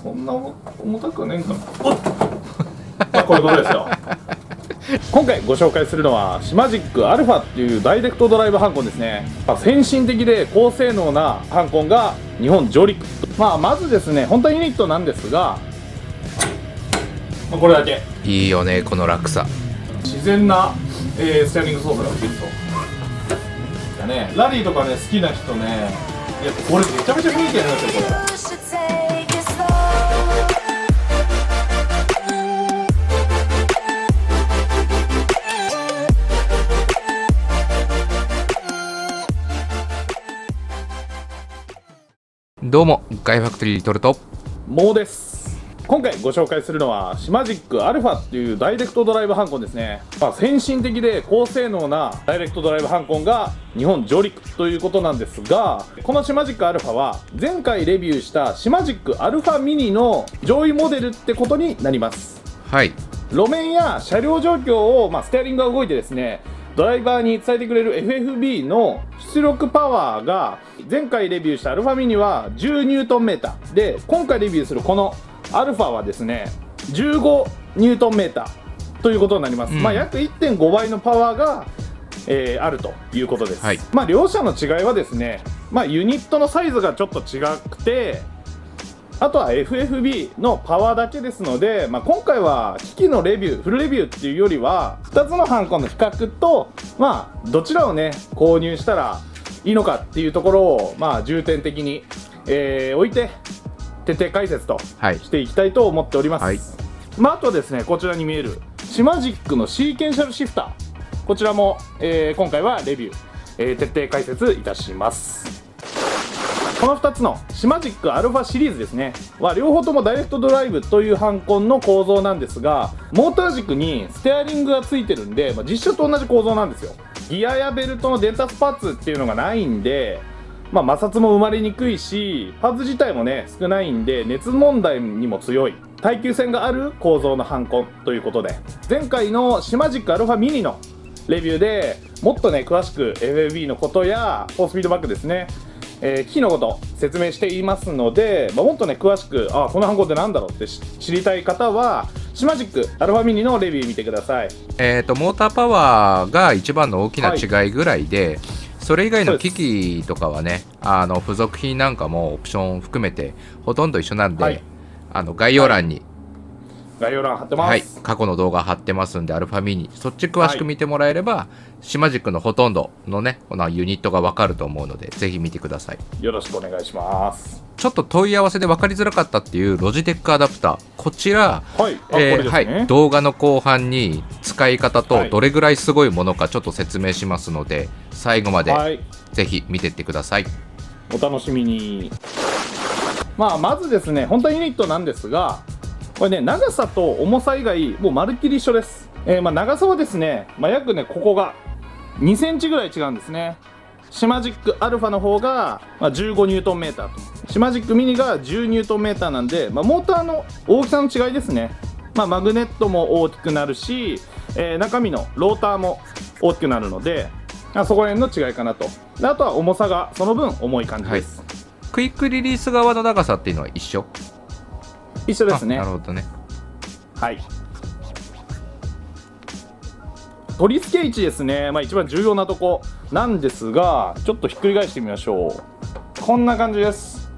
そんな重たくはねえんかな。まあこういうことですよ。今回ご紹介するのはシマジックアルファっていうダイレクトドライブハンコンですね。先進的で高性能なハンコンが日本上陸。まずですね、本体ユニットなんですが、これだけいいよね、この落差。自然な、ステアリング操作ができると。ね、ラリーとかね好きな人ね、いやこれめちゃめちゃ雰囲気ありますよこれ。どうも、ガイファクトリーリトルトモーです。今回ご紹介するのはシマジックアルファっていうダイレクトドライブハンコンですね。先進的で高性能なダイレクトドライブハンコンが日本上陸ということなんですが、このシマジックアルファは前回レビューしたシマジックアルファミニの上位モデルってことになります。はい。路面や車両状況を、ステアリングが動いてですね、ドライバーに伝えてくれる FFB の出力パワーが前回レビューしたアルファミニは10ニュートンメーターで、今回レビューするこのアルファはですね15ニュートンメーターということになります。約 1.5 倍のパワーが、あるということです。はい、両者の違いはですね、ユニットのサイズがちょっと違くて、あとは FFB のパワーだけですので、今回は機器のレビュー、フルレビューっていうよりは2つのハンコンの比較と、どちらをね購入したらいいのかっていうところを、重点的に、置いて徹底解説としていきたいと思っております。はい、あとはですね、こちらに見えるシマジックのシーケンシャルシフター、こちらも、今回はレビュー、徹底解説いたします。この2つのシマジックアルファシリーズですねは両方ともダイレクトドライブというハンコンの構造なんですが、モーター軸にステアリングがついてるんで、実車と同じ構造なんですよ。ギアやベルトの伝達パーツっていうのがないんで、摩擦も生まれにくいし、パーツ自体もね少ないんで熱問題にも強い耐久性がある構造のハンコンということで、前回のシマジックアルファミニのレビューでもっとね詳しく FFB のことや4スピードバックですね、機器のこと説明していますので、もっとね詳しくこのハンコンってなんだろうって知りたい方はシマジックアルファミニのレビュー見てください。モーターパワーが一番の大きな違いぐらいで、それ以外の機器とかはね、付属品なんかもオプション含めてほとんど一緒なんで、概要欄に、概要欄貼ってます。過去の動画貼ってますんで、アルファミニそっち詳しく見てもらえれば、シマジックのほとんどのねこのユニットが分かると思うので、ぜひ見てください。よろしくお願いします。ちょっと問い合わせで分かりづらかったっていうロジテックアダプター、こちら、動画の後半に使い方とどれぐらいすごいものかちょっと説明しますので、最後までぜひ見てってください。お楽しみに。まずですね、本体ユニットなんですが、これね長さと重さ以外もうまるっきり一緒です。長さはですね、約ねここが2センチぐらい違うんですね。シマジックアルファの方が15ニュートンメーターと、シマジックミニが10ニュートンメーターなんで、モーターの大きさの違いですね。マグネットも大きくなるし、中身のローターも大きくなるので、そこら辺の違いかなと。であとは重さがその分重い感じです。クイックリリース側の長さっていうのは一緒ですね。なるほどね。はい。取り付け位置ですね、一番重要なとこなんですが、ちょっとひっくり返してみましょう。こんな感じです。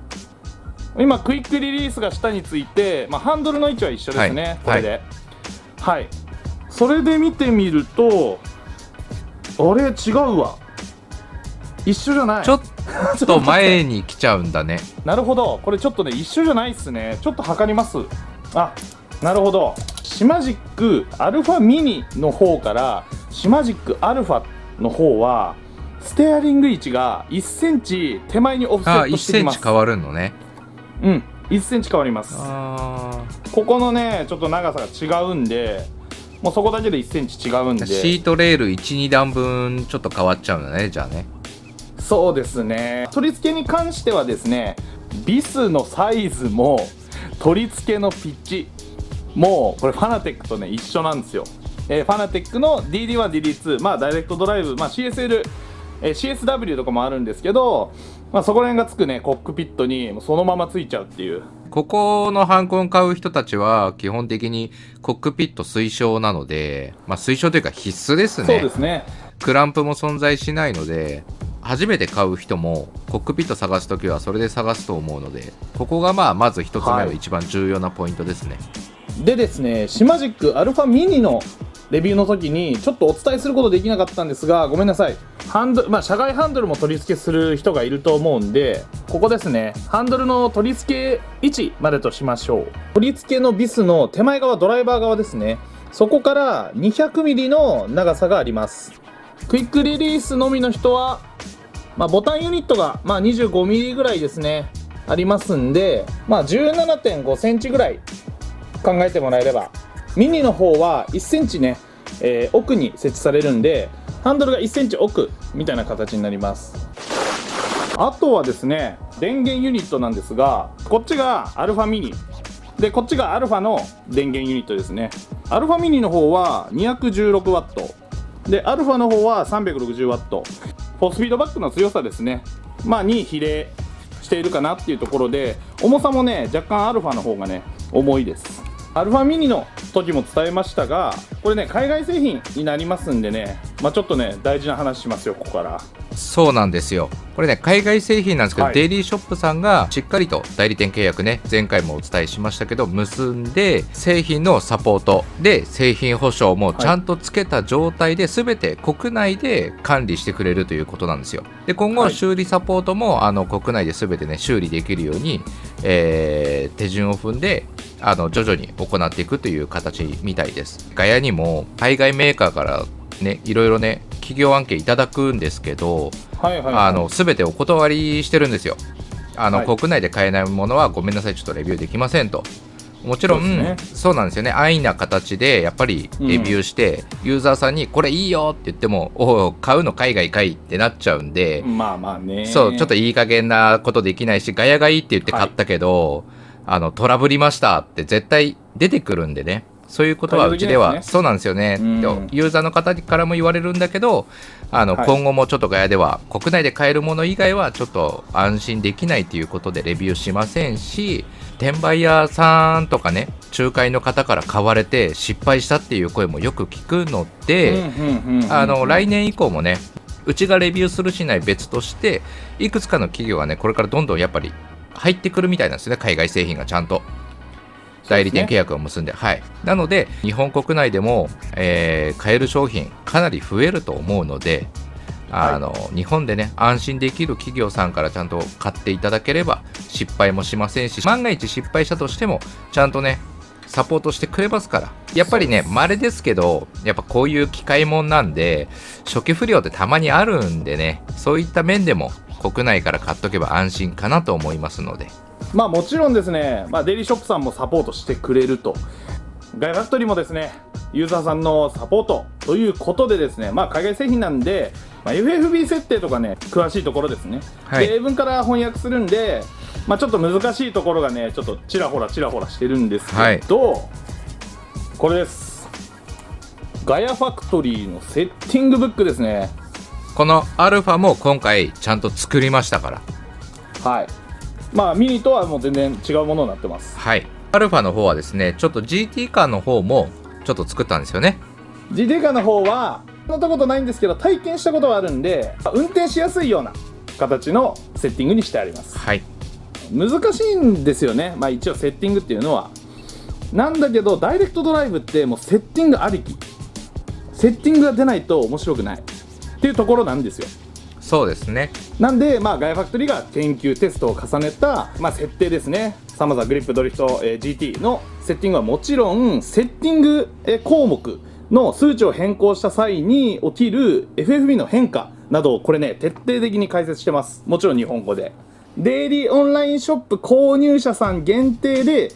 今クイックリリースが下について、ハンドルの位置は一緒ですね、これで。それで見てみると、あれ違うわ、一緒じゃない。ちょっと前に来ちゃうんだね。なるほど、これちょっとね一緒じゃないっすね。ちょっと測ります。なるほど。シマジックアルファミニの方からシマジックアルファの方はステアリング位置が1センチ手前にオフセットしてきます。1センチ変わるのね。1センチ変わります。ここのねちょっと長さが違うんで、もうそこだけで1センチ違うんで、シートレール 1,2 段分ちょっと変わっちゃうんだね、じゃあね。そうですね。取り付けに関してはですね、ビスのサイズも取り付けのピッチもうこれファナテックとね一緒なんですよ。ファナテックの DD1、DD2、ダイレクトドライブ、CSL、CSW とかもあるんですけど、そこら辺がつくねコックピットにそのままついちゃうっていう。ここのハンコン買う人たちは基本的にコックピット推奨なので、推奨というか必須ですね。そうですね。クランプも存在しないので、初めて買う人もコックピット探すときはそれで探すと思うので、ここがまず一つ目の一番重要なポイントですね。でですね、シマジックアルファミニのレビューの時にちょっとお伝えすることできなかったんですが、ごめんなさい。車外ハンドルも取り付けする人がいると思うんで、ここですね、ハンドルの取り付け位置までとしましょう。取り付けのビスの手前側、ドライバー側ですね、そこから 200mm の長さがあります。クイックリリースのみの人は、ボタンユニットが、25mm ぐらいですねありますんで、17.5 センチぐらい考えてもらえれば。ミニの方は1センチね、奥に設置されるんで、ハンドルが1センチ奥みたいな形になります。あとはですね、電源ユニットなんですが、こっちがアルファミニで、こっちがアルファの電源ユニットですね。アルファミニの方は 216W で、アルファの方は 360W。 フォスフィードバックの強さですね、に比例しているかなっていうところで、重さもね若干アルファの方がね重いです。アルファミニの時も伝えましたが、これね海外製品になりますんでね、ちょっとね大事な話しますよ、ここから。そうなんですよ。これね海外製品なんですけど、デイリーショップさんがしっかりと代理店契約ね、前回もお伝えしましたけど結んで、製品のサポートで製品保証もちゃんとつけた状態で全て国内で管理してくれるということなんですよ。で今後修理サポートも国内で全てね修理できるように、手順を踏んで徐々に行っていくという形みたいです。ガヤにも海外メーカーからねいろいろね企業案件いただくんですけど、全てお断りしてるんですよ。国内で買えないものはごめんなさい、ちょっとレビューできませんと。もちろんそうなんですよね。安易な形でやっぱりレビューして、ユーザーさんにこれいいよって言っても、お買うの海外かいってなっちゃうんで、そうちょっといい加減なことできないし、ガヤがいいって言って買ったけど、トラブりましたって絶対出てくるんでね。そういうことはうちでは、そうなんですよね。ユーザーの方からも言われるんだけど、今後もちょっとガヤでは国内で買えるもの以外はちょっと安心できないということでレビューしませんし、転売屋さんとかね仲介の方から買われて失敗したっていう声もよく聞くので、来年以降もねうちがレビューするしない別として、いくつかの企業がねこれからどんどんやっぱり入ってくるみたいなんですよね。海外製品がちゃんと代理店契約を結んで、なので日本国内でも、買える商品かなり増えると思うので、日本でね安心できる企業さんからちゃんと買っていただければ失敗もしませんし、万が一失敗したとしてもちゃんとねサポートしてくれますから。やっぱりね稀ですけど、やっぱこういう機械もんなんで初期不良ってたまにあるんでね、そういった面でも国内から買っとけば安心かなと思いますので。もちろんですね、デイリーショップさんもサポートしてくれると、ガイファクトリーもですねユーザーさんのサポートということでですね、海外製品なんで、FFB 設定とかね詳しいところですね、英文から翻訳するんで、ちょっと難しいところがねちょっとちらほらしてるんですけど、これです。ガヤファクトリーのセッティングブックですね。このアルファも今回ちゃんと作りましたから。ミニとはもう全然違うものになってます。アルファの方はですね、ちょっと GT カーの方もちょっと作ったんですよね。 GT カーの方は乗ったことないんですけど体験したことはあるんで、運転しやすいような形のセッティングにしてあります。難しいんですよね、一応セッティングっていうのは。なんだけどダイレクトドライブってもうセッティングありき、セッティングが出ないと面白くないっていうところなんですよ。そうですね。なんで、ガヤファクトリーが研究テストを重ねた、設定ですね。サマザグリップドリフト、GT のセッティングはもちろん、セッティング、項目の数値を変更した際に起きる FFB の変化などをこれね徹底的に解説してます。もちろん日本語で。デイリーオンラインショップ購入者さん限定で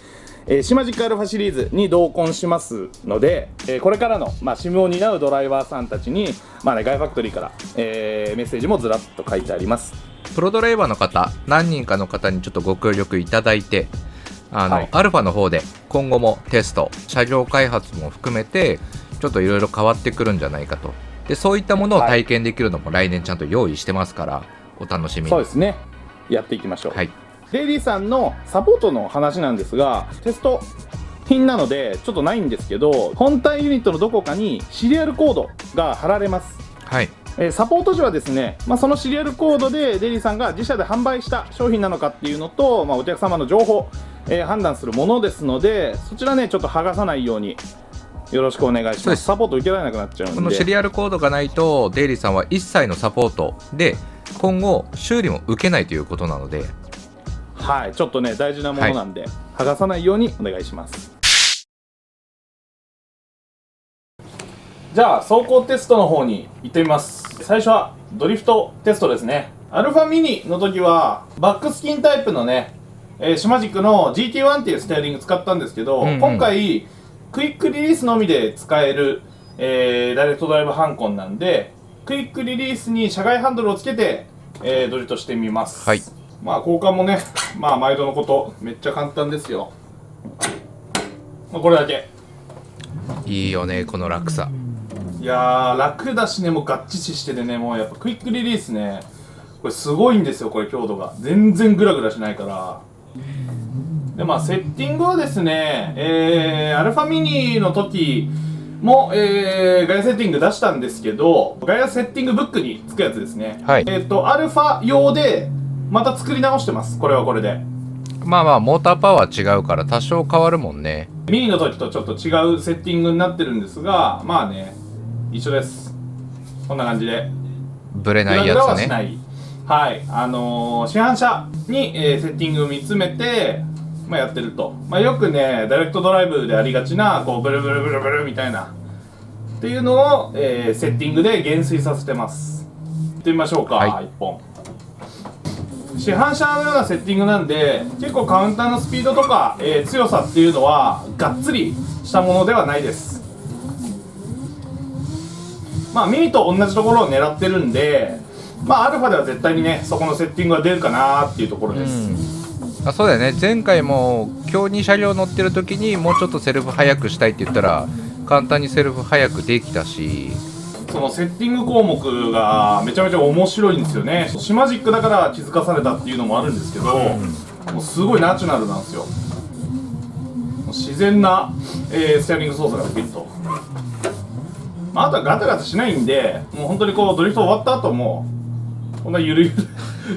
シマジックアルファシリーズに同梱しますので、これからの、シムを担うドライバーさんたちに、ガイファクトリーから、メッセージもずらっと書いてあります。プロドライバーの方何人かの方にちょっとご協力いただいて、アルファの方で今後もテスト車両開発も含めてちょっといろいろ変わってくるんじゃないかと。でそういったものを体験できるのも来年ちゃんと用意してますから、お楽しみに。そうですね、やっていきましょう。デイリーさんのサポートの話なんですが、テスト品なのでちょっとないんですけど、本体ユニットのどこかにシリアルコードが貼られます。はい。サポート時はですね、そのシリアルコードでデイリーさんが自社で販売した商品なのかっていうのと、お客様の情報、判断するものですので、そちらねちょっと剥がさないようによろしくお願いします。サポート受けられなくなっちゃうんで、このシリアルコードがないとデイリーさんは一切のサポートで今後修理も受けないということなので、はい、ちょっとね大事なものなんで、剥がさないようにお願いします。じゃあ走行テストの方に行ってみます。最初はドリフトテストですね。アルファミニの時はバックスキンタイプのね、シマジックの GT1 っていうステアリング使ったんですけど、今回クイックリリースのみで使える、ダイレクトドライブハンコンなんで、クイックリリースに車外ハンドルをつけて、ドリフトしてみます。はい。交換もね、毎度のことめっちゃ簡単ですよ。これだけ。いいよねこの楽さ。いやー楽だしね、もう合致しててね、もうやっぱクイックリリースね、これすごいんですよ。これ強度が全然グラグラしないから。でセッティングはですね、アルファミニの時も、ガイアセッティング出したんですけど、ガイアセッティングブックにつくやつですね。はい。アルファ用でまた作り直してます。これはこれでモーターパワー違うから多少変わるもんね。ミニの時とちょっと違うセッティングになってるんですが、一緒です。こんな感じでブレないやつね。グラグラはしない。はい、市販車に、セッティングを見つめて、やってると、よくねダイレクトドライブでありがちなこうブルブルブルブルみたいなっていうのを、セッティングで減衰させてます。いってみましょうか。1本市販車のようなセッティングなんで、結構カウンターのスピードとか、強さっていうのはがっつりしたものではないです。ミニと同じところを狙ってるんで、アルファでは絶対にねそこのセッティングが出るかなっていうところです。そうだよね。前回も今日に車両乗ってる時にもうちょっとセルフ早くしたいって言ったら簡単にセルフ早くできたし、そのセッティング項目がめちゃめちゃ面白いんですよね。シマジックだから気づかされたっていうのもあるんですけど、もうすごいナチュラルなんですよ。自然な、ステアリング操作ができると。あとはガタガタしないんで、もう本当にこうドリフト終わった後もこんなゆるゆる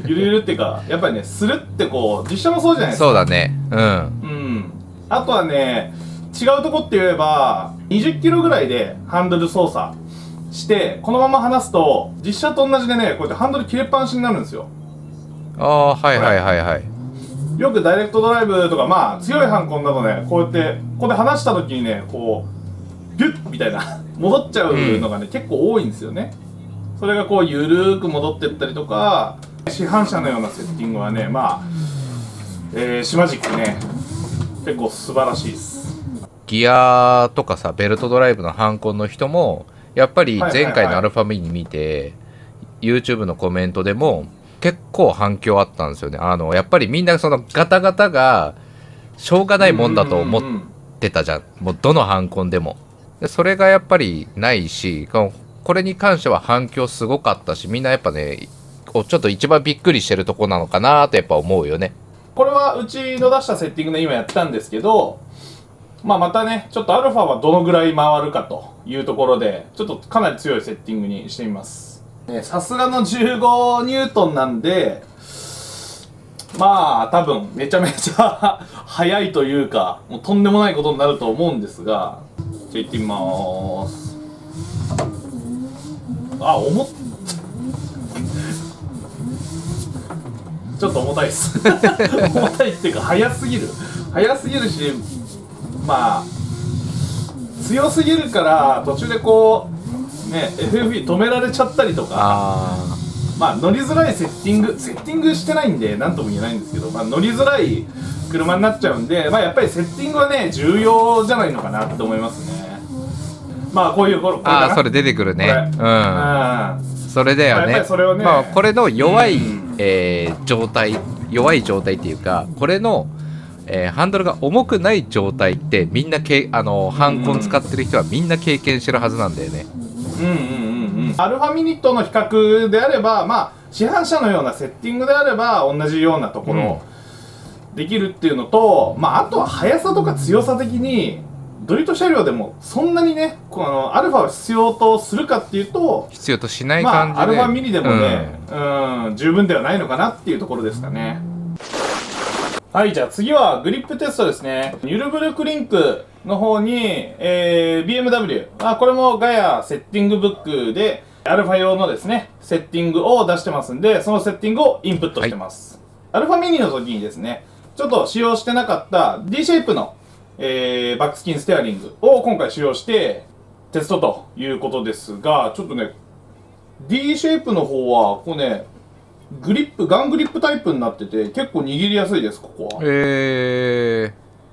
ゆるゆるっていうか、やっぱりねスルってこう実写もそうじゃないですか。そうだね。あとはね違うとこって言えば20キロぐらいでハンドル操作してこのまま離すと実写と同じでねこうやってハンドル切れっぱなしになるんですよ。よくダイレクトドライブとか強いハンコンだとねこうやってここで離した時にねこうビュッみたいな戻っちゃうのがね、結構多いんですよね。それがこうゆるーく戻ってったりとか、市販車のようなセッティングはねシマジックね結構素晴らしいです。ギアとかさベルトドライブのハンコンの人もやっぱり前回のアルファミニ見て、YouTube のコメントでも結構反響あったんですよね。やっぱりみんなそのガタガタがしょうがないもんだと思ってたじゃん。もうどのハンコンでも。でそれがやっぱりないし、これに関しては反響すごかったし、みんなやっぱねちょっと一番びっくりしてるとこなのかなとやっぱ思うよね。これはうちの出したセッティングで今やったんですけど、またねちょっとアルファはどのぐらい回るかというところでちょっとかなり強いセッティングにしてみます。さすがの15ニュートンなんで多分めちゃめちゃ速いというかもうとんでもないことになると思うんですが、じゃあ行ってみまーす。ちょっと重たいです重たいっていうか速すぎるし強すぎるから途中でこうね FFB 止められちゃったりとか、乗りづらいセッティングしてないんで何とも言えないんですけど、乗りづらい車になっちゃうんで、やっぱりセッティングはね重要じゃないのかなって思いますね。こういうこれそれ出てくるね。それだよね。それをねこれの弱い、状態っていうか、これの、ハンドルが重くない状態ってみんなハンコン使ってる人はみんな経験してるはずなんだよね。アルファミニとの比較であれば市販車のようなセッティングであれば同じようなところできるっていうのと、まあ、あとは速さとか強さ的にドリフト車両でもそんなにねアルファを必要とするかっていうと必要としない感じで、まあ、アルファミニでもね、十分ではないのかなっていうところですかね。はい、じゃあ次はグリップテストですね。ニュルブルクリンクの方に、BMW、これもガヤセッティングブックでアルファ用のですねセッティングを出してますんで、そのセッティングをインプットしてます、アルファミニの時にですねちょっと使用してなかった D シェイプの、バックスキンステアリングを今回使用してテストということですが、ちょっとね D シェイプの方はこうねガングリップタイプになってて結構握りやすいです、ここは。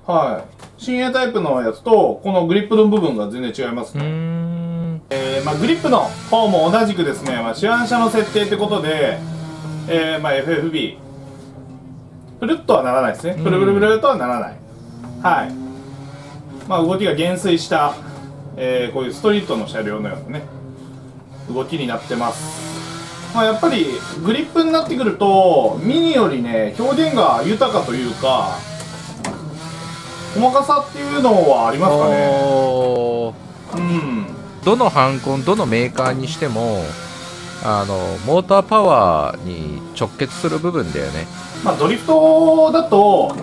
はい。新鋭タイプのやつとこのグリップの部分が全然違いますね。グリップの方も同じくですね、市販車の設定ってことで、FFB プルッとはならないですね。プルプルプルとはならない。はい。動きが減衰した、こういうストリートの車両のようなね動きになってます。やっぱりグリップになってくるとミニよりね表現が豊かというか細かさっていうのはありますかね。どのハンコンどのメーカーにしてもモーターパワーに直結する部分だよね。ドリフトだと、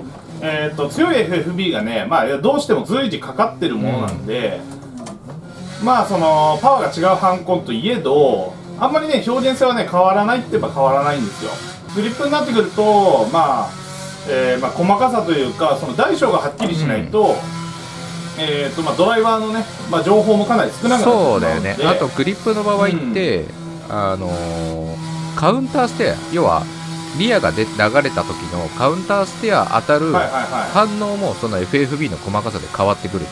強い FFB がね、どうしても随時かかってるものなんで、そのパワーが違うハンコンといえどあんまりね表現性はね変わらないって言えば変わらないんですよ。グリップになってくると細かさというかその大小がはっきりしないと、ドライバーのね、情報もかなり少なくなってしまうので。そうだよね。あとグリップの場合って、カウンターステア、要はリアが流れた時のカウンターステア当たる反応もその FFB の細かさで変わってくる。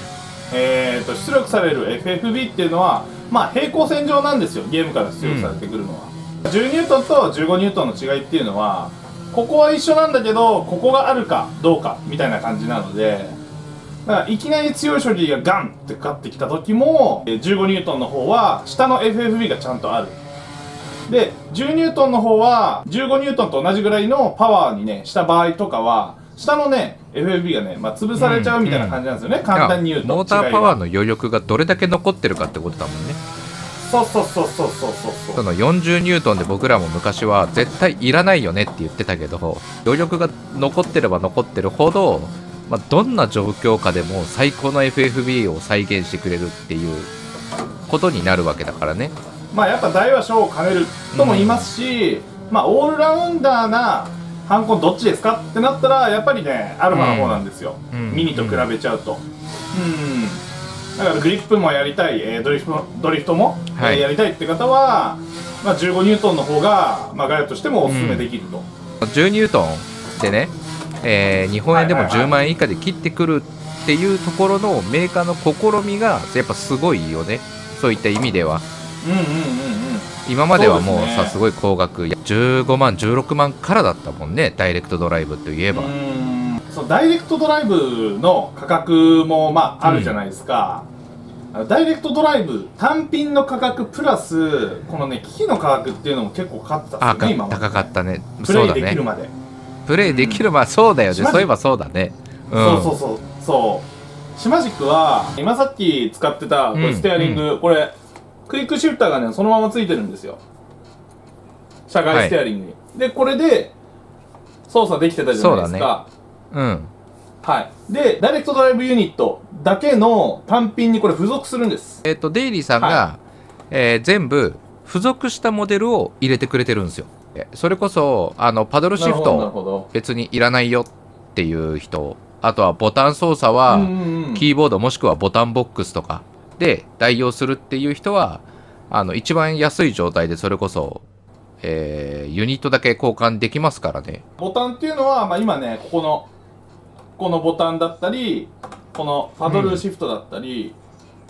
出力される FFB っていうのは平行線上なんですよ、ゲームから出力されてくるのは。10ニュートンと15ニュートンの違いっていうのはここは一緒なんだけどここがあるかどうかみたいな感じなので、だからいきなり強い衝撃がガンってかかってきた時も15ニュートンの方は下の FFB がちゃんとある。で10ニュートンの方は15ニュートンと同じぐらいのパワーにねした場合とかは下のね FFB がね、潰されちゃうみたいな感じなんですよね、簡単に言うと。モーターパワーの余力がどれだけ残ってるかってことだもんね。そうその40ニュートンで僕らも昔は絶対いらないよねって言ってたけど、余力が残ってれば残ってるほど、どんな状況下でも最高の FFB を再現してくれるっていうことになるわけだからね。やっぱ大は小を兼ねるとも言いますし、オールラウンダーなハンコンどっちですかってなったらやっぱりねアルファの方なんですよ、ミニと比べちゃうと。だからグリップもやりたい、ドリフトも、やりたいって方は、15ニュートンの方が、ガヤとしてもおすすめできると。10ニュートンでね、日本円でも10万円以下で切ってくるっていうところのメーカーの試みがやっぱすごいよね、そういった意味では。今まではもうさ、すごい高額15万16万からだったもんね、ダイレクトドライブといえば。そうダイレクトドライブの価格もあるじゃないですか、ダイレクトドライブ単品の価格プラスこのね機器の価格っていうのも結構かかってたんですよね。今高かったね。プレイできるまで、プレイできるそうだよね、そういえばそうだね。そうシマジックは今さっき使ってたこれステアリング、これクイックシフターがねそのままついてるんですよ、車外ステアリングに、でこれで操作できてたじゃないですか。でダイレクトドライブユニットだけの単品にこれ付属するんです。デイリーさんが、全部付属したモデルを入れてくれてるんですよ。それこそパドルシフト別にいらないよっていう人、あとはボタン操作はキーボードもしくはボタンボックスとかで代用するっていう人は一番安い状態でそれこそ、ユニットだけ交換できますからね。ボタンっていうのは、今ねこのボタンだったりこのパドルシフトだったり、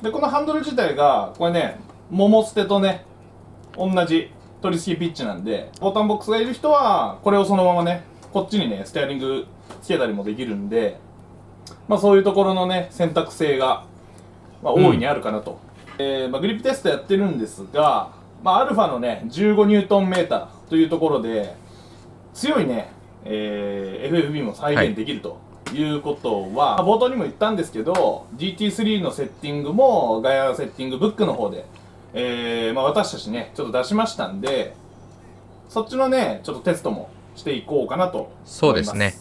でこのハンドル自体がこれね桃捨てとね同じ取り付きピッチなんで、ボタンボックスがいる人はこれをそのままねこっちにねステアリングつけたりもできるんで、そういうところのね選択性が、大いにあるかなと。グリップテストやってるんですが、アルファのね15ニュートンメーターというところで強いね、FFB も再現できるということは、冒頭にも言ったんですけど GT3 のセッティングもガイアセッティングブックの方で、私たちねちょっと出しましたんで、そっちのねちょっとテストもしていこうかなと思います。そうですね。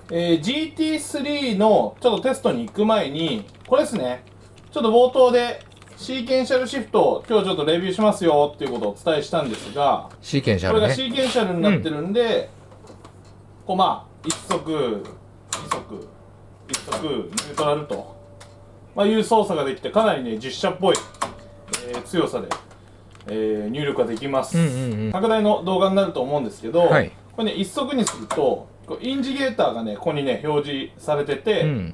GT3 のちょっとテストに行く前にこれですね、ちょっと冒頭でシーケンシャルシフトを今日ちょっとレビューしますよっていうことをお伝えしたんですが、シーケンシャルね、これがシーケンシャルになってるんで、こうまあ一足二足一足ニュートラルと、いう操作ができてかなりね実写っぽい、強さで、入力ができます、拡大の動画になると思うんですけど、これね一足にするとインジゲーターがねここにね表示されてて、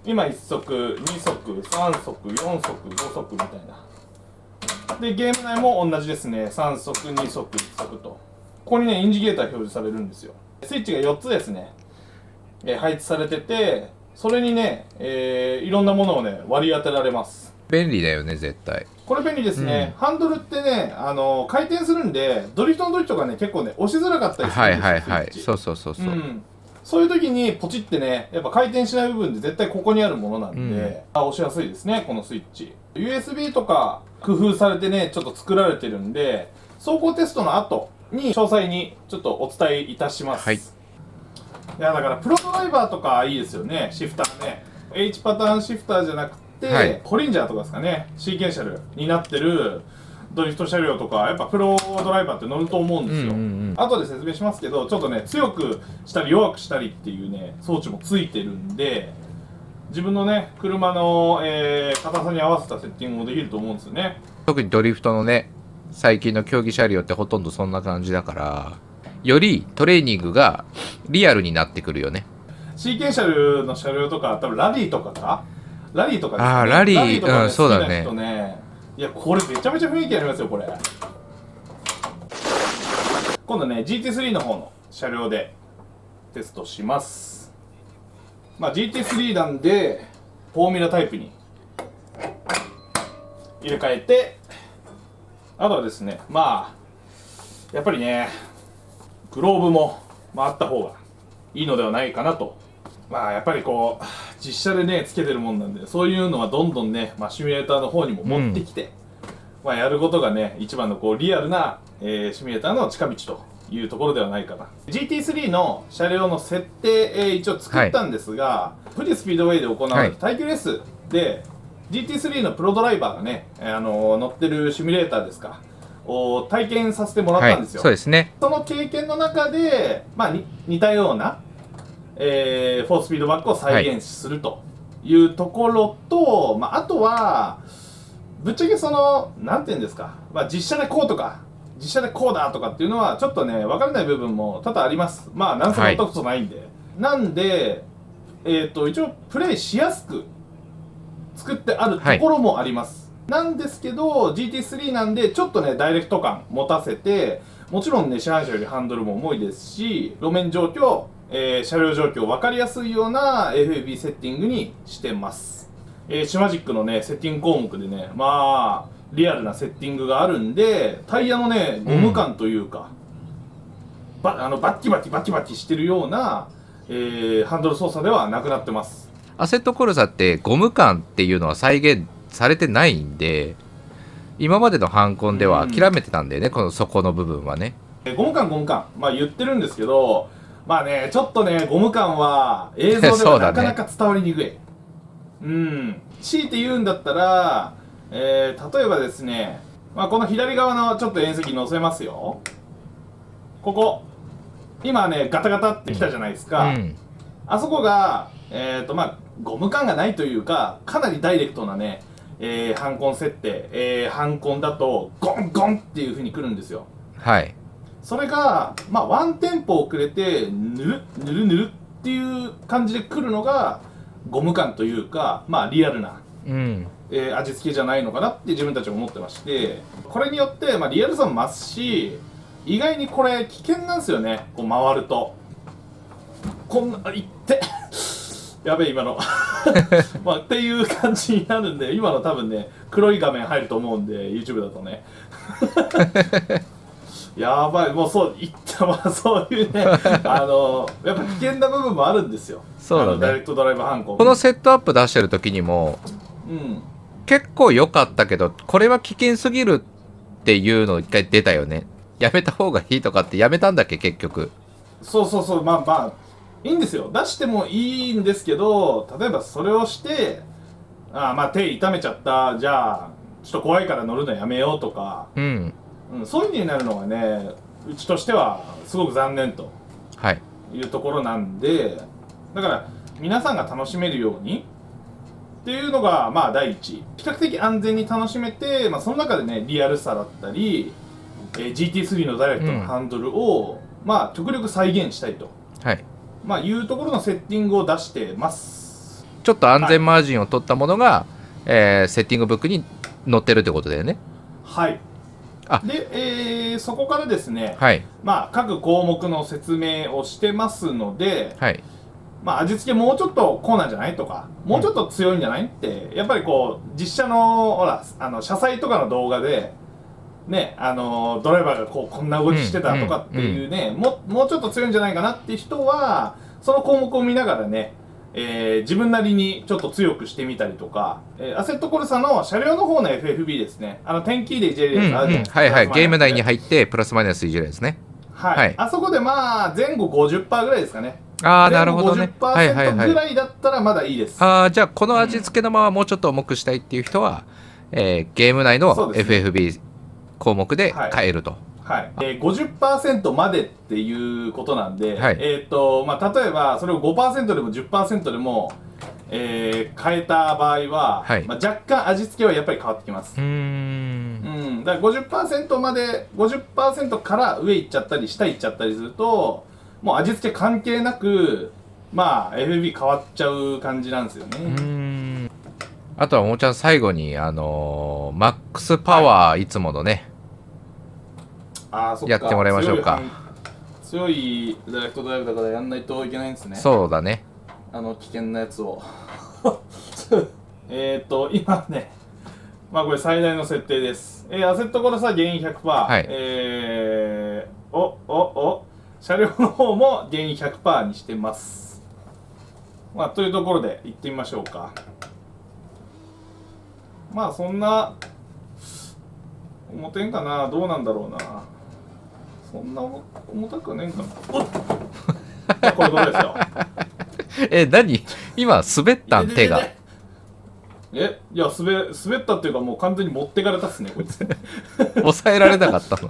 今1足2足3足4足5足みたいなで、ゲーム内も同じですね、3足2足1足とここにねインジゲーター表示されるんですよ。スイッチが4つですね、配置されてて、それにね、いろんなものをね割り当てられます。便利だよね絶対。これ便利ですね、ハンドルってね回転するんでドリフトの時とかね結構ね押しづらかったりするんですよ。そう、そういう時にポチってねやっぱ回転しない部分で絶対ここにあるものなんで、押しやすいですねこのスイッチ。 USB とか工夫されてねちょっと作られてるんで、走行テストの後に詳細にちょっとお伝えいたします。いやだからプロドライバーとかいいですよね、シフターね H パターンシフターじゃなくて、コリンジャーとかですかね、シーケンシャルになってるドリフト車両とかやっぱプロドライバーって乗ると思うんですよ。後で説明しますけど、ちょっとね強くしたり弱くしたりっていうね装置もついてるんで、自分のね車の、硬さに合わせたセッティングもできると思うんですよね。特にドリフトのね最近の競技車両ってほとんどそんな感じだから、よりトレーニングがリアルになってくるよね。シーケンシャルの車両とか多分ラリーとかですかね。ラリーとか、ね、そうだね。好きな人ね、いやこれめちゃめちゃ雰囲気ありますよこれ。今度ね GT3 の方の車両でテストします。GT3 なんでフォーミュラタイプに入れ替えて、あとはですねやっぱりねグローブも、あった方がいいのではないかなと。やっぱりこう実写でねつけてるもんなんで、そういうのはどんどんね、シミュレーターの方にも持ってきて、やることがね一番のこうリアルな、シミュレーターの近道というところではないかな。 GT3 の車両の設定、一応作ったんですが、富士スピードウェイで行われた耐久レースで、GT3 のプロドライバーがね、乗ってるシミュレーターですかを体験させてもらったんですよ。そうですね。その経験の中で、似たような、フォースピードバックを再現するというところと、あとはぶっちゃけそのなんていうんですか、実写でこうとか実写でこうだとかっていうのはちょっとね分からない部分も多々あります。なんせ乗ったことないんで、なんで一応プレイしやすく作ってあるところもあります。なんですけど GT3 なんでちょっとねダイレクト感持たせて、もちろんね市販車よりハンドルも重いですし、路面状況、車両状況分かりやすいような FFB セッティングにしてます。シマジックのねセッティング項目でねリアルなセッティングがあるんで、タイヤのねゴム感というか、バッキバキしてるような、ハンドル操作ではなくなってます。アセットコルサってゴム感っていうのは再現されてないんで、今までのハンコンでは諦めてたんだよね、この底の部分はね。ゴム感言ってるんですけど、ちょっとねゴム感は映像ではなかなか伝わりにくい。強いて言うんだったら、例えばですね、この左側のちょっと縁石乗せますよ。ここ今ねガタガタってきたじゃないですか、あそこがゴム感がないというか、かなりダイレクトなね、ハンコン設定、ハンコンだとゴンゴンっていう風に来るんですよ。それがワンテンポ遅れてぬるっていう感じで来るのがゴム感というか、リアルな、味付けじゃないのかなって自分たちは思ってまして、これによってリアルさも増すし、意外にこれ危険なんですよね。こう回るとこんないってやべえ今のっていう感じになるんで、今の多分ね黒い画面入ると思うんで YouTube だとねやばい、もうそういってまあそういうねやっぱ危険な部分もあるんですよ。そうだね、ダイレクトドライブ犯行。このセットアップ出してる時にも、うん、結構良かったけど、これは危険すぎるっていうの一回出たよね。やめた方がいいとかってやめたんだっけ結局。そうそうそう、まあいいんですよ、出してもいいんですけど、例えばそれをしてまあ手痛めちゃった、じゃあちょっと怖いから乗るのやめようとか、うんそういう風になるのがね、うちとしてはすごく残念とはいいうところなんで、だから皆さんが楽しめるようにっていうのがまあ第一、比較的安全に楽しめて、その中でねリアルさだったり、GT3 のダイレクトのハンドルを、極力再現したいと、いうところのセッティングを出してます。ちょっと安全マージンを取ったものが、セッティングブックに載ってるってことだよね。はい。で、そこからですね、各項目の説明をしてますので、味付けもうちょっとこうなんじゃないとか、もうちょっと強いんじゃないって、やっぱりこう実写のほら車載とかの動画でね、ドライバーがこんな動きしてたとかっていうね、もうちょっと強いんじゃないかなっていう人はその項目を見ながらね、自分なりにちょっと強くしてみたりとか、アセットコルサの車両の方の FFB ですね、点キーでいじれるやつあるじゃないですか。ゲーム内に入ってプラスマイナスいじれるやつね。あそこで前後 50% ぐらいですかね。なるほどね。50% ぐらいだったらまだいいです。じゃあこの味付けのままもうちょっと重くしたいっていう人は、ゲーム内の FFB 項目で変えると。50% までっていうことなんで、例えばそれを 5% でも 10% でも、変えた場合は、若干味付けはやっぱり変わってきます。だから 50% まで 50% から上行っちゃったり下行っちゃったりすると、もう味付け関係なくFFB 変わっちゃう感じなんですよね。あとはももちゃん最後にマックスパワーいつものね、やってもらいましょうか。強いダイレクトドライブだからやんないといけないんですね。そうだね、危険なやつを今ね、これ最大の設定です。アセットコルサ原因 100%、車両の方も原因 100% にしてます。というところで行ってみましょうか。そんな重てんかな、どうなんだろうな、そんな重たくねえんかな。こういうことですよ。何今滑ったん手が。いや滑ったっていうか、もう完全に持ってかれたっすねこいつ。抑えられなかったの。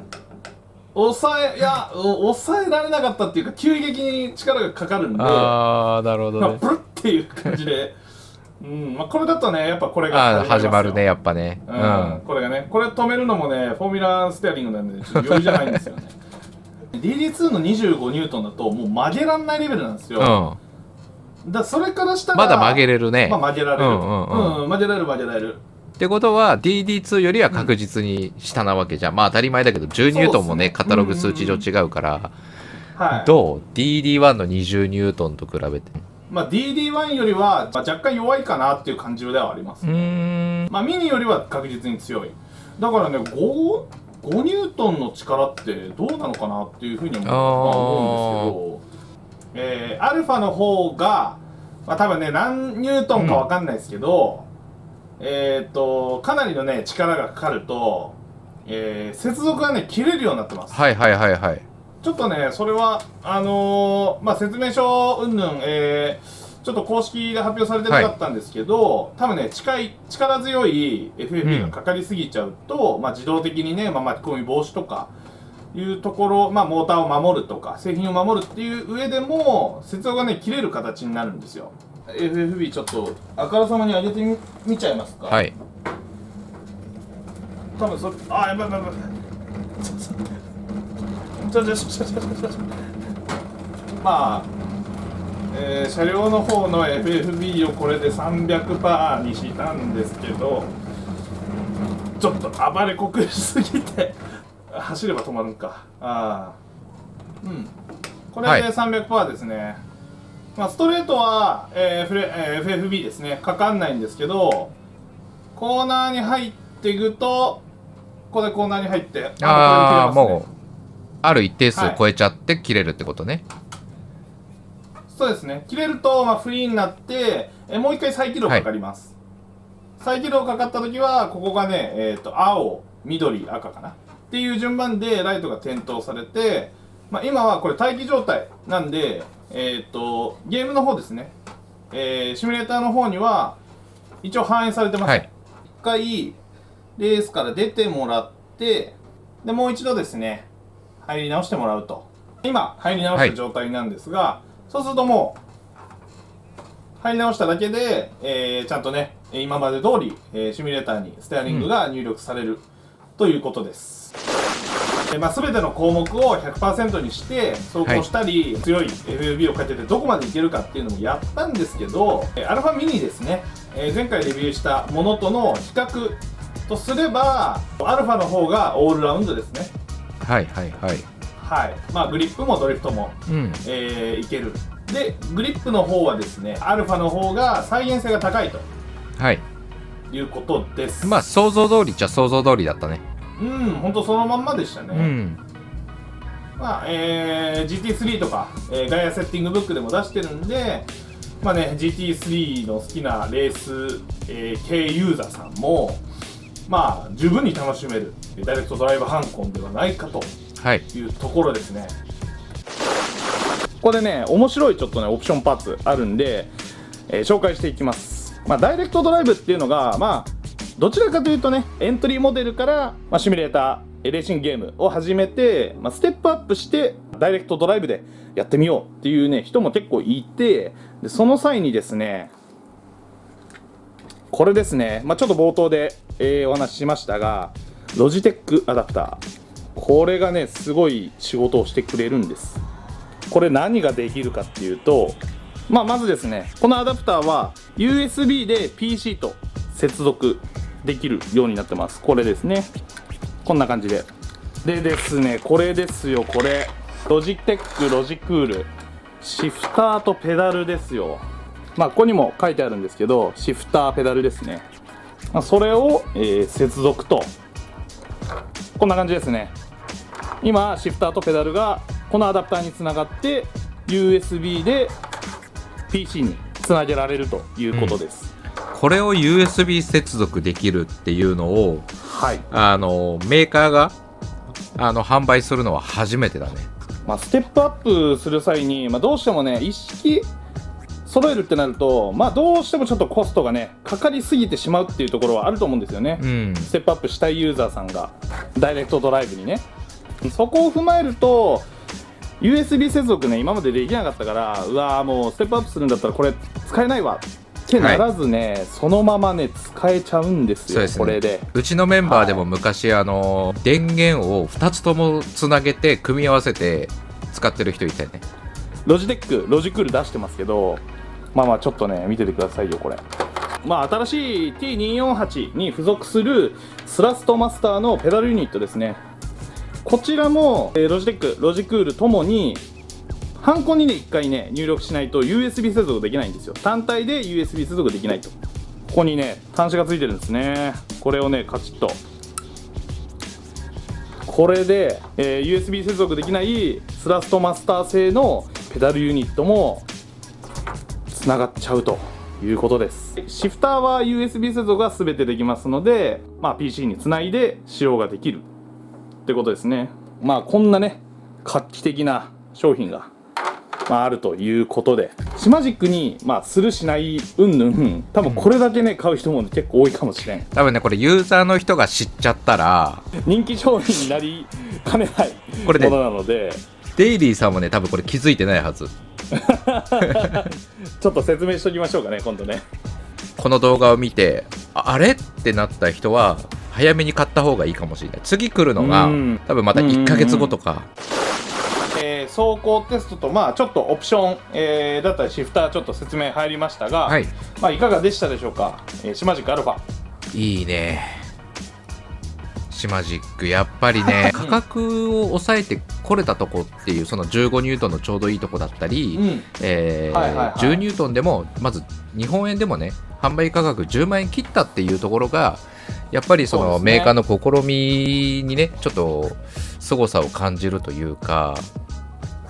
抑えられなかったっていうか、急激に力がかかるんで、なるほどね、プルッっていう感じでこれだとね、やっぱこれが始まるね、やっぱね。これがね、これ止めるのもね、フォーミュラステアリングなんでちょっと余裕じゃないんですよね。DD2 の25ニュートンだともう曲げらんないレベルなんですよ。それからしたらまだ曲げれるね。曲げられる。曲げられる。ってことは DD2 よりは確実に下なわけじゃん。当たり前だけど10ニュートンもね、カタログ数値上違うから。どう ?DD1 の20ニュートンと比べて。DD1 よりは若干弱いかなっていう感じではあります。ミニよりは確実に強い。だからね、5ニュートンの力ってどうなのかなっていうふうに思うんですけど、アルファの方が、多分ね、何ニュートンか分かんないですけど、かなりのね、力がかかると、接続がね、切れるようになってます。ちょっとね、それは説明書云々、ちょっと公式で発表されてなかったんですけど、多分ね、力強い FFB がかかりすぎちゃうと、自動的にね、巻き込み防止とかいうところ、モーターを守るとか製品を守るっていう上でも接続がね、切れる形になるんですよ。FFB ちょっとあからさまに上げてみちゃいますか。多分それやばい車両の方の FFB をこれで 300% にしたんですけど、ちょっと暴れこくしすぎて走れば止まるんか。これで 300% ですね。ストレートは、FFB ですね、かかんないんですけど、コーナーに入っていくと、ここでコーナーに入って、もうある一定数超えちゃって切れるってことね。そうですね。切れると、フリーになって、もう一回再起動かかります。再起動かかった時は、ここがね、青、緑、赤かなっていう順番でライトが点灯されて、今はこれ待機状態なんで、ゲームの方ですね、シミュレーターの方には一応反映されてます。一回レースから出てもらって、でもう一度ですね入り直してもらうと。今入り直した状態なんですが、そうするともう入り直しただけで、ちゃんとね今まで通り、シミュレーターにステアリングが入力されるということです。全ての項目を 100% にして走行したり、強い FFB をかけてどこまでいけるかっていうのもやったんですけど、アルファミニですね、前回レビューしたものとの比較とすればアルファの方がオールラウンドですね。グリップもドリフトも、いける。でグリップの方はですねアルファの方が再現性が高いと、いうことです。想像通りっちゃ想像通りだったね。本当そのまんまでしたね。GT3 とか、ガイアセッティングブックでも出してるんで、GT3 の好きなレース、系ユーザーさんも十分に楽しめるダイレクトドライブハンコンではないかというところですね。ここでね面白いちょっとねオプションパーツあるんで、紹介していきます。ダイレクトドライブっていうのがどちらかというとねエントリーモデルから、シミュレーターレーシングゲームを始めて、ステップアップしてダイレクトドライブでやってみようっていうね人も結構いて、でその際にですねこれですね、ちょっと冒頭で、お話ししましたがロジテックアダプター、これがねすごい仕事をしてくれるんです。これ何ができるかっていうと、まずですねこのアダプターは USB で PC と接続できるようになってます。これですね、こんな感じでですね、これですよ、これロジテックロジクールシフターとペダルですよ。ここにも書いてあるんですけどシフターペダルですね。それを、接続とこんな感じですね。今シフターとペダルがこのアダプターにつながって USB で PC につなげられるということです。これを USB 接続できるっていうのを、メーカーが販売するのは初めてだね。ステップアップする際に、どうしてもね一式揃えるってなると、どうしてもちょっとコストがねかかりすぎてしまうっていうところはあると思うんですよね。ステップアップしたいユーザーさんがダイレクトドライブにね、そこを踏まえると USB 接続ね今までできなかったから、もうステップアップするんだったらこれ使えないわってならずね、そのままね使えちゃうんですよ。これでうちのメンバーでも昔、電源を2つともつなげて組み合わせて使ってる人いたよね。ロジテックロジクール出してますけど、ちょっとね見ててくださいよこれ。新しい T248 に付属するスラストマスターのペダルユニットですね。こちらもロジテックロジクールともにハンコにね1回ね入力しないと USB 接続できないんですよ。単体で USB 接続できないと。ここにね端子がついてるんですね。これをねカチッとこれで、USB 接続できないスラストマスター製のペダルユニットもつながっちゃうということです。シフターは USB 接続が全てできますので、PC につないで使用ができるってことですね。こんなね画期的な商品が、あるということで、シマジックに、するしないうんぬん、多分これだけね買う人も結構多いかもしれん。多分ねこれユーザーの人が知っちゃったら人気商品になりかねないこれ、ね、ものなので、デイリーさんもね多分これ気づいてないはずちょっと説明しときましょうかね今度ね。この動画を見てあれってなった人は早めに買った方がいいかもしれない。次来るのが多分また1ヶ月後とか。走行テストとちょっとオプション、だったりシフターちょっと説明入りましたが、いかがでしたでしょうか。シマジックアルファいいね。シマジックやっぱりね価格を抑えてこれたとこっていうその15ニュートンのちょうどいいとこだったり、10ニュートンでもまず日本円でもね販売価格10万円切ったっていうところがやっぱりそのメーカーの試みにねちょっと凄さを感じるというか、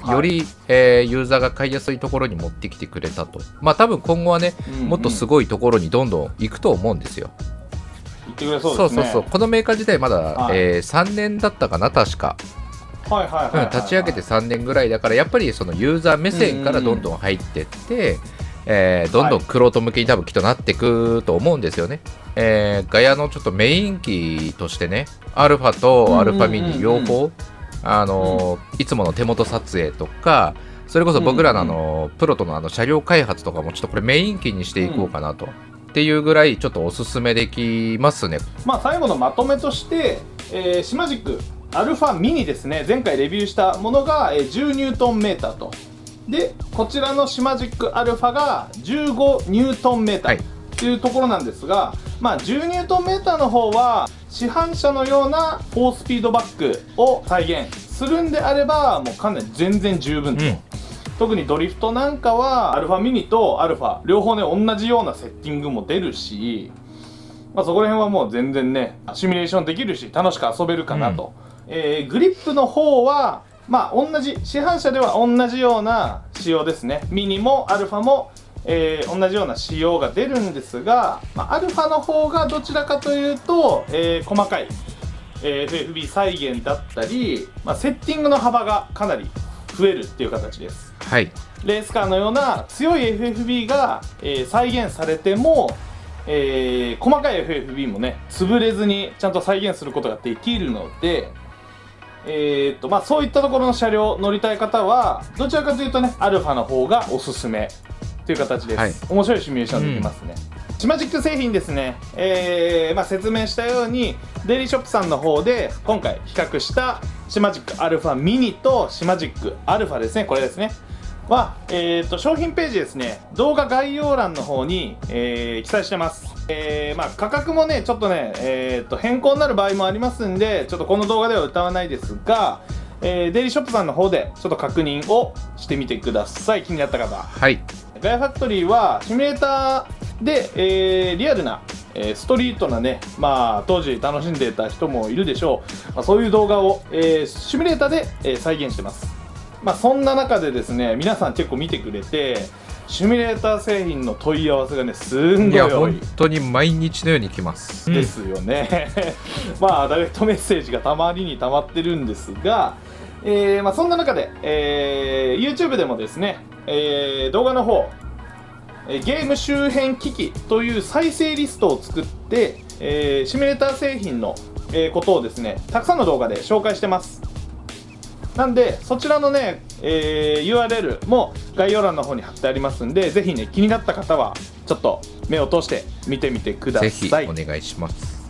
より、ユーザーが買いやすいところに持ってきてくれたと。まあ多分今後はね、もっとすごいところにどんどん行くと思うんですよ。行ってくれそうですね。そうこのメーカー自体まだ、3年だったかな確か。立ち上げて3年ぐらいだから、やっぱりそのユーザー目線からどんどん入ってって、どんどん玄人向けに多分きっとなっていくと思うんですよね。ガヤのちょっとメイン機としてね、アルファとアルファミニ両方、いつもの手元撮影とか、それこそ僕らのプロとの車両開発とかもちょっとこれメイン機にしていこうかなと、っていうぐらいちょっとおすすめできますね。まあ最後のまとめとして、シマジックアルファミニですね、前回レビューしたものが10ニュートンメーターと、でこちらのシマジックアルファが15ニュートンメーターっていうところなんですが、まあ10ニュートンメーターの方は市販車のような4スピードバックを再現するんであればもうかなり全然十分と、特にドリフトなんかはアルファミニとアルファ両方ね同じようなセッティングも出るし、まあ、そこら辺はもう全然ねシミュレーションできるし楽しく遊べるかなと、グリップの方はまあ同じ市販車では同じような仕様ですね。ミニもアルファも、同じような仕様が出るんですが、まあ、アルファの方がどちらかというと、細かい、FFB 再現だったり、まあ、セッティングの幅がかなり増えるっていう形です。はい、レースカーのような強い FFB が、再現されても、細かい FFB もね潰れずにちゃんと再現することができるので、まあ、そういったところの車両乗りたい方はどちらかというとねアルファの方がおすすめという形です、面白いシミュレーションできますね。シマジック製品ですね、まあ、説明したようにデイリーショップさんの方で今回比較したシマジックアルファミニとシマジックアルファですね、これですねは、商品ページですね、動画概要欄の方に、記載してます。まあ、価格もねちょっとね、変更になる場合もありますんでちょっとこの動画では歌わないですが、デイリーショップさんの方でちょっと確認をしてみてください、気になった方。はい、ガヤファクトリーはシミュレーターで、リアルなストリートなね、まあ、当時楽しんでた人もいるでしょう、まあ、そういう動画を、シミュレーターで、再現してます。まあ、そんな中でですね皆さん結構見てくれてシミュレーター製品の問い合わせがねすんごい多い。本当に毎日のように来ますですよね、まあダイレクトメッセージがたまりにたまってるんですが、まあ、そんな中で、YouTube でもですね、動画の方ゲーム周辺機器という再生リストを作って、シミュレーター製品の、ことをですねたくさんの動画で紹介してます。なんでそちらのね、URL も概要欄の方に貼ってありますんで、ぜひね気になった方はちょっと目を通して見てみてください。ぜひお願いします。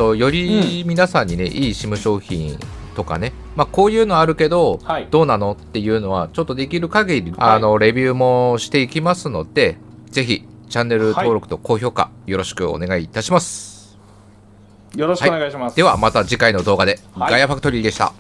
より皆さんにね、いいシム商品とかね、まあ、こういうのあるけど、どうなのっていうのはちょっとできる限り、レビューもしていきますので、ぜひチャンネル登録と高評価よろしくお願いいたします。よろしくお願いします。ではまた次回の動画で、ガヤファクトリーでした。